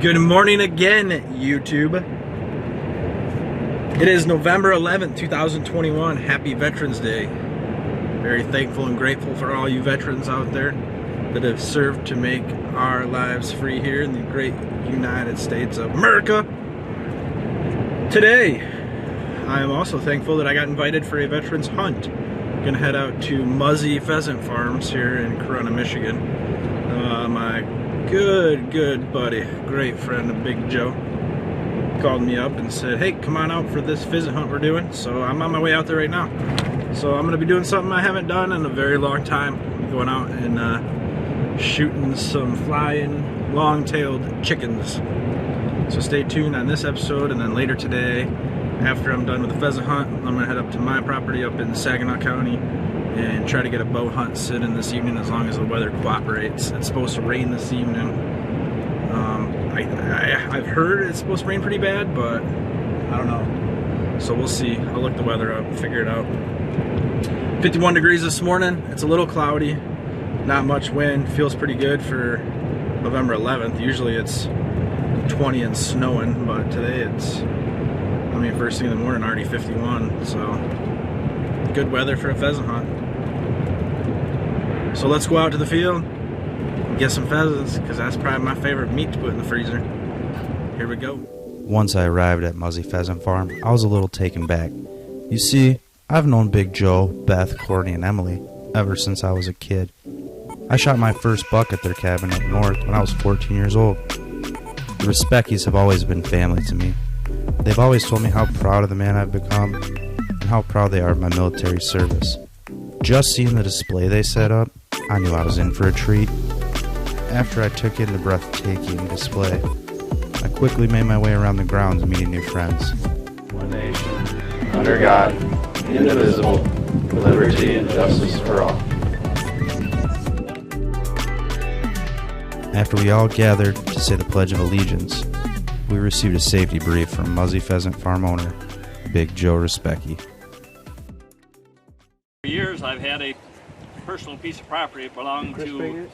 Good morning again, YouTube. It is November 11th, 2021. Happy Veterans Day. Very thankful and grateful for all you veterans out there that have served to make our lives free here in the great United States of America. Today, I am also thankful that I got invited for a veterans hunt. I'm gonna head out to Muzzy Pheasant Farms here in Corunna, Michigan. My good buddy, great friend, Big Joe, called me up and said, hey, come on out for this pheasant hunt we're doing. So I'm on my way out there right now. So I'm gonna be doing something I haven't done in a very long time. I'm going out and shooting some flying long-tailed chickens. So stay tuned on this episode, and then later today, after I'm done with the pheasant hunt, I'm gonna head up to my property up in Saginaw County and try to get a bow hunt sit in this evening as long as the weather cooperates. It's supposed to rain this evening. I've heard it's supposed to rain pretty bad, but I don't know. So we'll see. I'll look the weather up, figure it out. 51 degrees this morning. It's a little cloudy, not much wind. Feels pretty good for November 11th. Usually it's 20 and snowing, but today it's, I mean, first thing in the morning, already 51. So good weather for a pheasant hunt. So let's go out to the field and get some pheasants, because that's probably my favorite meat to put in the freezer. Here we go. Once I arrived at Muzzy Pheasant Farm, I was a little taken back. You see, I've known Big Joe, Beth, Courtney, and Emily ever since I was a kid. I shot my first buck at their cabin up north when I was 14 years old. The Respeckies have always been family to me. They've always told me how proud of the man I've become and how proud they are of my military service. Just seeing the display they set up, I knew I was in for a treat. After I took in the breathtaking display, I quickly made my way around the grounds meeting new friends. One nation, under God, indivisible, with liberty and justice for all. After we all gathered to say the Pledge of Allegiance, we received a safety brief from Muzzy Pheasant Farm owner, Big Joe Respecki. For years, I've had a personal piece of property that belonged to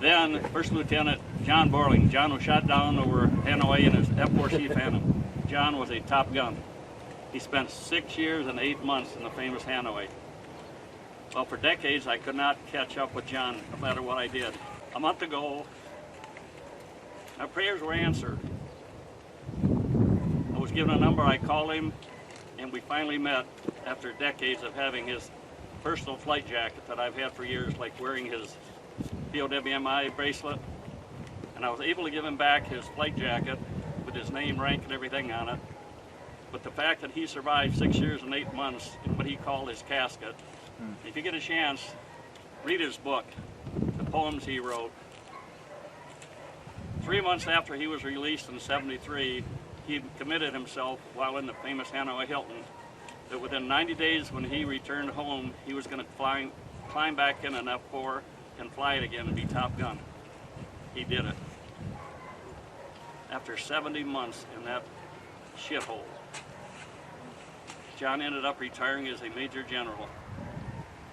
then First Lieutenant John Borling. John was shot down over Hanoi in his F-4C Phantom. John was a top gun. He spent 6 years and 8 months in the famous Hanoi. Well, for decades, I could not catch up with John, no matter what I did. A month ago, my prayers were answered. I was given a number, I called him, and we finally met after decades of having his personal flight jacket that I've had for years, like wearing his POWMI bracelet. And I was able to give him back his flight jacket with his name, rank, and everything on it. But the fact that he survived 6 years and 8 months in what he called his casket, if you get a chance, read his book, the poems he wrote. 3 months after he was released in '73, he committed himself while in the famous Hanoi Hilton that within 90 days when he returned home, he was going to climb back in an F-4 and fly it again and be top gun. He did it. After 70 months in that shithole, John ended up retiring as a Major General.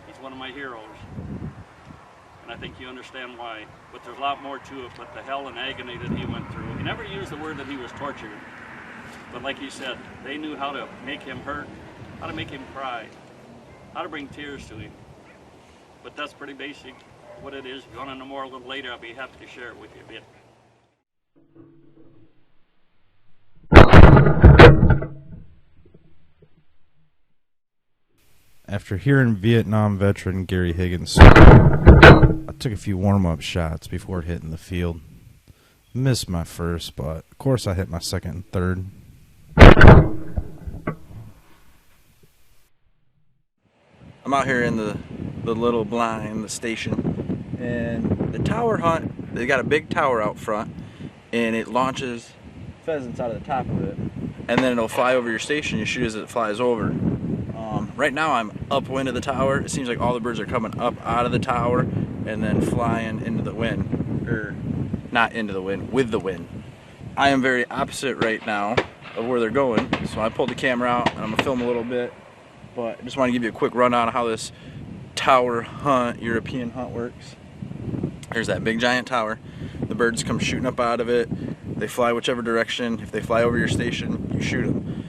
He's one of my heroes. And I think you understand why. But there's a lot more to it, but the hell and agony that he went through. He never used the word that he was tortured. But like he said, they knew how to make him hurt, how to make him cry, how to bring tears to him. But that's pretty basic what it is. If you want to know more a little later, I'll be happy to share it with you a bit. After hearing Vietnam veteran Gary Higgins speak, I took a few warm-up shots before hitting the field. Missed my first, but of course I hit my second and third. I'm out here in the little blind, the station, and the tower hunt, they got a big tower out front, and it launches pheasants out of the top of it, and then it'll fly over your station. You shoot as it flies over. Right now I'm upwind of the tower. It seems like all the birds are coming up out of the tower and then flying into the wind, or not into the wind, with the wind. I am very opposite right now of where they're going, so I pulled the camera out and I'm gonna film a little bit, but I just want to give you a quick rundown of how this tower hunt, European hunt works. There's that big giant tower. The birds come shooting up out of it. They fly whichever direction. If they fly over your station, you shoot them.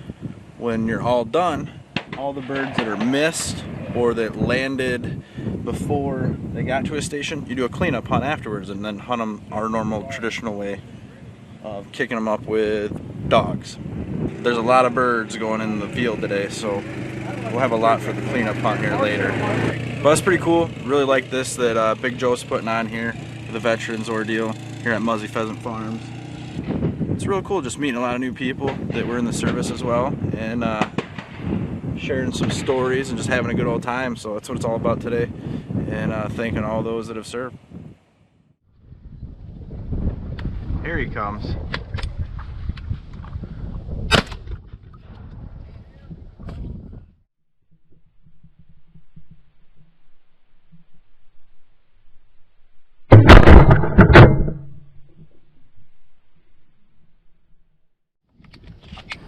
When you're all done, all the birds that are missed or that landed before they got to a station, you do a cleanup hunt afterwards and then hunt them our normal traditional way of kicking them up with dogs. There's a lot of birds going in the field today, so we'll have a lot for the cleanup hunt here later. But that's pretty cool. Really like this that Big Joe's putting on here for the Veterans Ordeal here at Muzzy Pheasant Farms. It's real cool just meeting a lot of new people that were in the service as well, and sharing some stories and just having a good old time. So that's what it's all about today, and thanking all those that have served. Here he comes.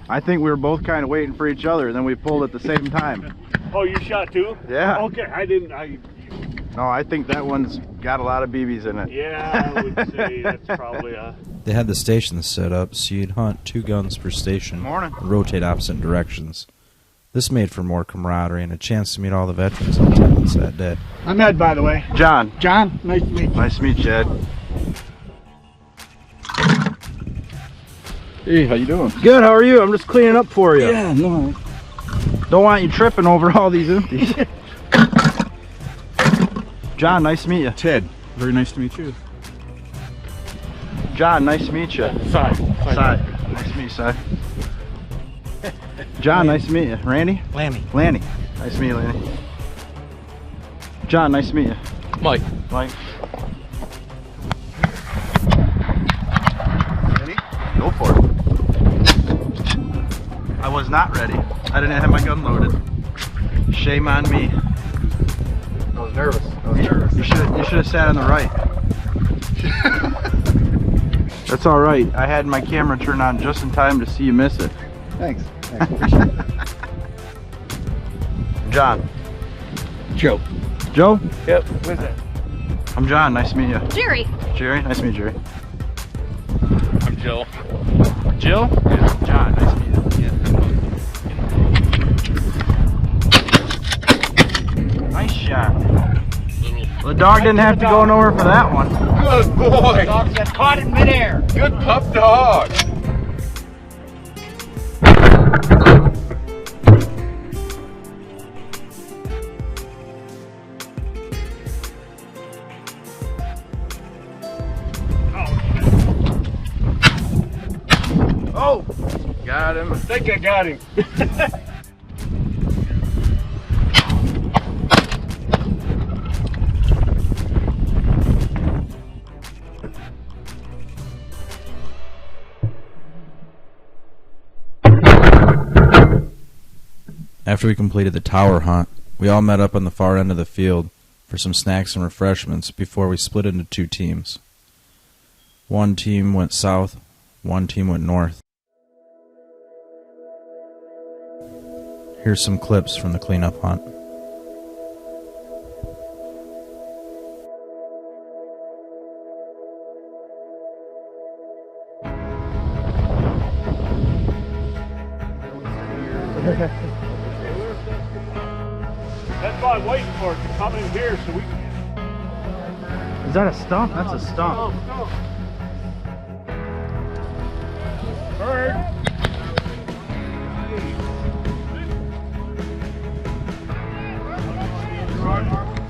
I think we were both kind of waiting for each other, and then we pulled at the same time. Oh, you shot too? Yeah. Okay, No, I think that one's got a lot of BBs in it. Yeah, I would say that's probably a... They had the stations set up so you'd hunt 2 guns per station. Morning. And rotate opposite directions. This made for more camaraderie and a chance to meet all the veterans in attendance that day. I'm Ed, by the way. John. John, nice to meet you. Nice to meet you, Ed. Hey, how you doing? Good, how are you? I'm just cleaning up for you. Yeah, no. Don't want you tripping over all these empties. John, nice to meet you. Ted, very nice to meet you. John, nice to meet you. Cy. Nice to meet you, Cy. John, nice to meet you. Randy? Lanny. Lanny. Nice to meet you, Lanny. John, nice to meet you. Mike. Mike. Ready? Go for it. I was not ready. I didn't have my gun loaded. Shame on me. I was nervous. You should have sat on the right. That's all right. I had my camera turned on just in time to see you miss it. Thanks. Appreciate it. John. Joe. Joe? Yep, who's that? I'm John. Nice to meet you. Jerry. Jerry? Nice to meet you, Jerry. I'm Jill. Jill? Yeah. John. Nice to meet you. Nice shot. Well, the dog didn't have to go nowhere for that one. Good boy. Dog got caught in midair. Good pup dog. Oh! Got him. I think I got him. After we completed the tower hunt, we all met up on the far end of the field for some snacks and refreshments before we split into 2 teams. One team went south, one team went north. Here's some clips from the cleanup hunt. That's why I'm waiting for it to come in here so we can... Is that a stump? That's a stump. Oh, no. Bird.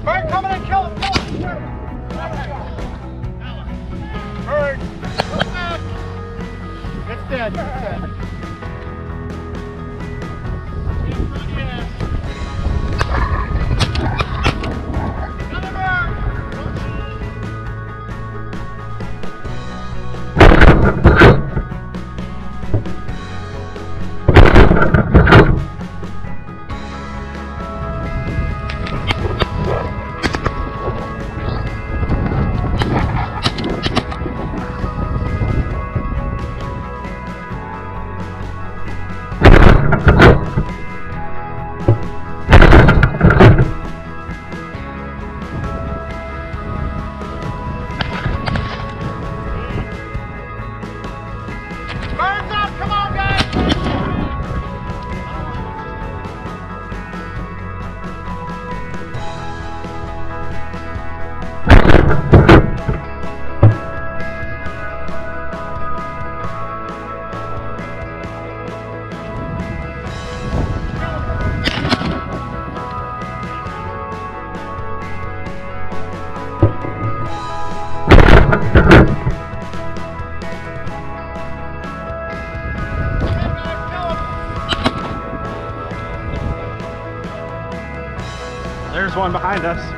Bird, come in and kill him. Bird. It's dead. It's dead. There's one behind us.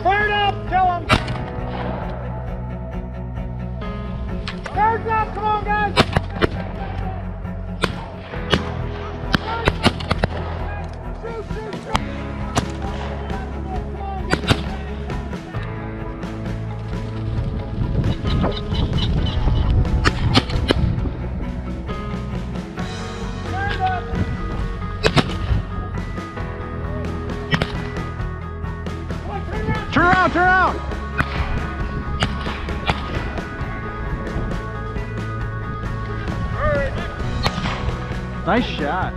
Bird up, kill him! Birds up, come on guys! Shoot, shoot, shoot! Bird up! Turn around, turn around! Nice shot.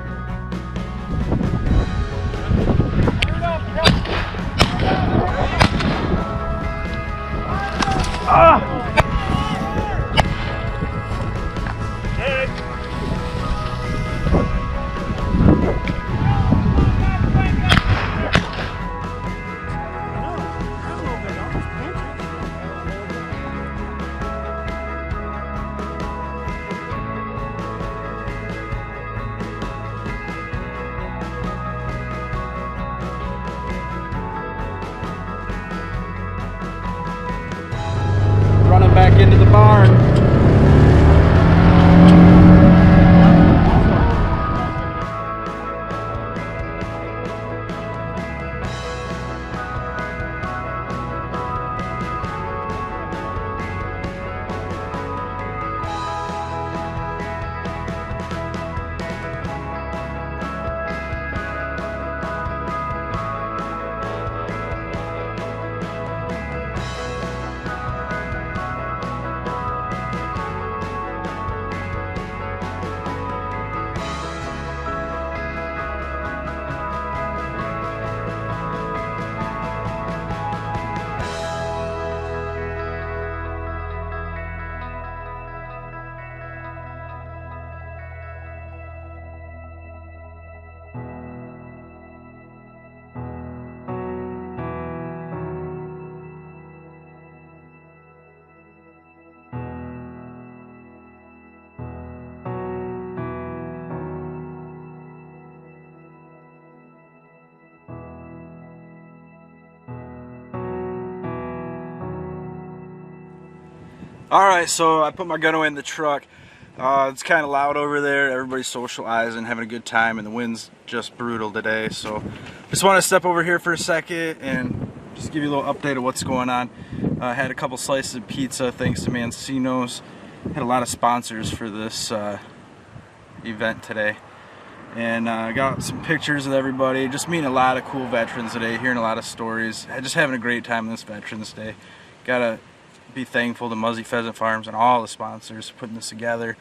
Ah! Running back into the barn. Alright, so I put my gun away in the truck. It's kind of loud over there. Everybody's socializing, having a good time, and the wind's just brutal today. So just want to step over here for a second and just give you a little update of what's going on. I had a couple slices of pizza thanks to Mancino's. Had a lot of sponsors for this event today. And I got some pictures of everybody. Just meeting a lot of cool veterans today, hearing a lot of stories. Just having a great time on this Veterans Day. Gotta be thankful to Muzzy Pheasant Farms and all the sponsors for putting this together,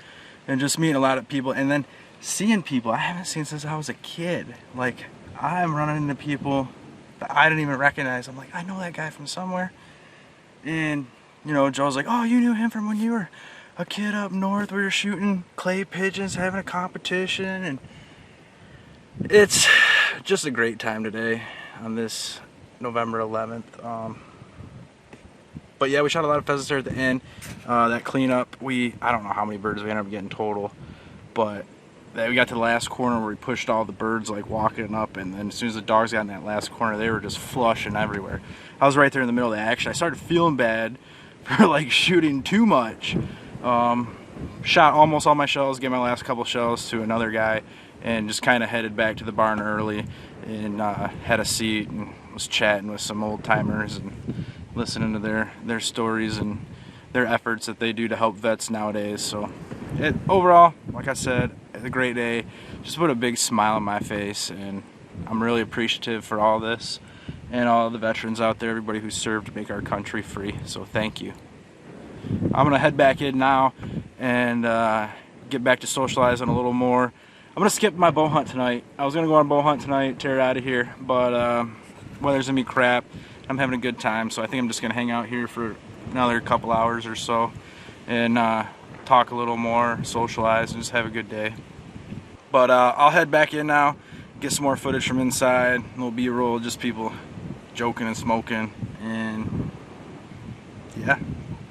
and just meeting a lot of people, and then seeing people I haven't seen since I was a kid. Like, I'm running into people that I didn't even recognize. I'm like, I know that guy from somewhere. And you know, Joe's like, oh, you knew him from when you were a kid up north. We were shooting clay pigeons, having a competition. And it's just a great time today on this November 11th. But yeah, we shot a lot of pheasants there at the end. That cleanup, I don't know how many birds we ended up getting total, but we got to the last corner where we pushed all the birds, like walking up, and then as soon as the dogs got in that last corner, they were just flushing everywhere. I was right there in the middle of the action. I started feeling bad for like shooting too much. shot almost all my shells, gave my last couple shells to another guy, and just kind of headed back to the barn early and had a seat and was chatting with some old timers and listening to their stories and their efforts that they do to help vets nowadays. So overall, like I said, it's a great day. Just put a big smile on my face, and I'm really appreciative for all this and all the veterans out there, everybody who served to make our country free. So thank you. I'm gonna head back in now and get back to socializing a little more. I'm gonna skip my bow hunt tonight. I was gonna go on a bow hunt tonight, tear it out of here, but weather's gonna be crap. I'm having a good time, so I think I'm just gonna hang out here for another couple hours or so and talk a little more, socialize, and just have a good day. But I'll head back in now, get some more footage from inside, a little B-roll, just people joking and smoking, and yeah,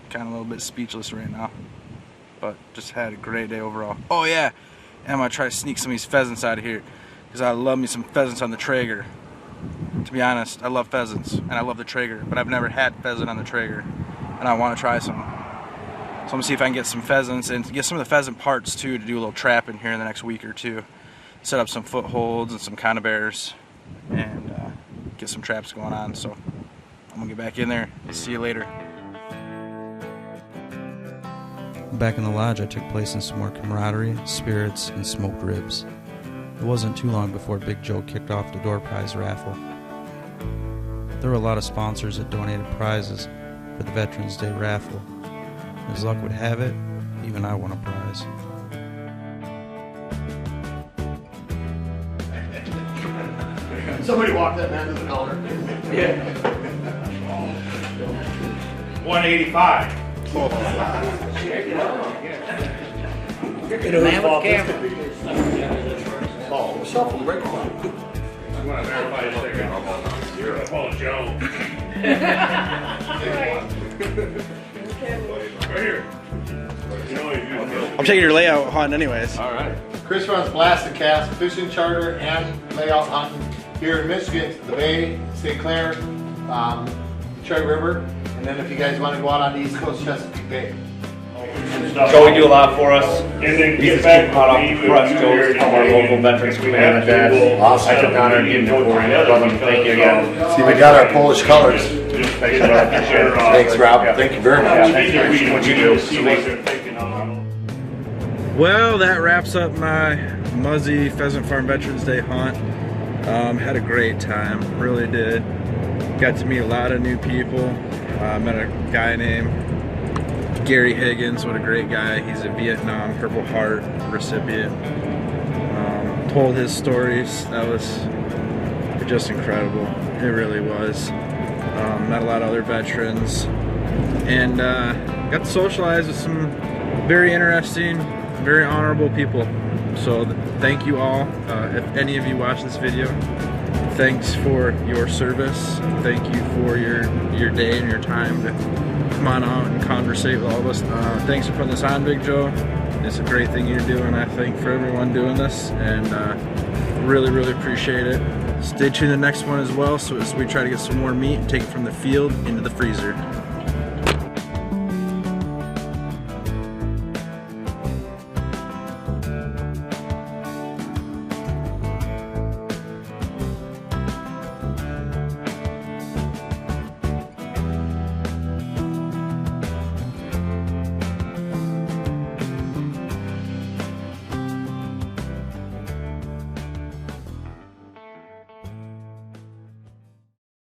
kind of a little bit speechless right now, but just had a great day overall. Oh yeah, and I'm gonna try to sneak some of these pheasants out of here, because I love me some pheasants on the Traeger. To be honest, I love pheasants, and I love the Traeger, but I've never had pheasant on the Traeger, and I want to try some. So I'm gonna see if I can get some pheasants, and get some of the pheasant parts too, to do a little trapping here in the next week or two. Set up some footholds and some conibears, and get some traps going on. So I'm gonna get back in there. See you later. Back in the lodge, I took place in some more camaraderie, spirits, and smoked ribs. It wasn't too long before Big Joe kicked off the door prize raffle. There were a lot of sponsors that donated prizes for the Veterans Day raffle. As luck would have it, even I won a prize. Somebody walked that man to the counter. Yeah. 185. Man with camera. Oh, shuffle right on. I'm gonna verify his figure. You're gonna call Joe. Right here. I'm taking your layout hunt anyways. All right. Chris runs Blast and Cast, fishing charter, and layout hunting here in Michigan, the Bay, St. Clair, Detroit River, and then if you guys want to go out on the East Coast, Chesapeake Bay. Joey do a lot for us. And then He's get a back keep caught up to me for us, when Joe, you're from our ready. local veterans If we command have and to, that. we'll Awesome. I set took up honor a and meeting, give him go for together, brother. Thank you because, again. See, we got our Polish colors. just make sure I can share, Thanks, Rob. Thank you very Yeah, much. thanks for everything what you do. See what they're thinking on. Well, that wraps up my Muzzy Pheasant Farm Veterans Day hunt. Had a great time, really did. Got to meet a lot of new people. Met a guy named Gary Higgins, what a great guy. He's a Vietnam Purple Heart recipient. Told his stories. That was just incredible. It really was. Met a lot of other veterans, and got to socialize with some very interesting, very honorable people. So thank you all. If any of you watch this video, thanks for your service. Thank you for your day and your time to come on out and conversate with all of us. Thanks for putting this on, Big Joe. It's a great thing you're doing, I think, for everyone doing this, and really, really appreciate it. Stay tuned to the next one as well, so as we try to get some more meat and take it from the field into the freezer.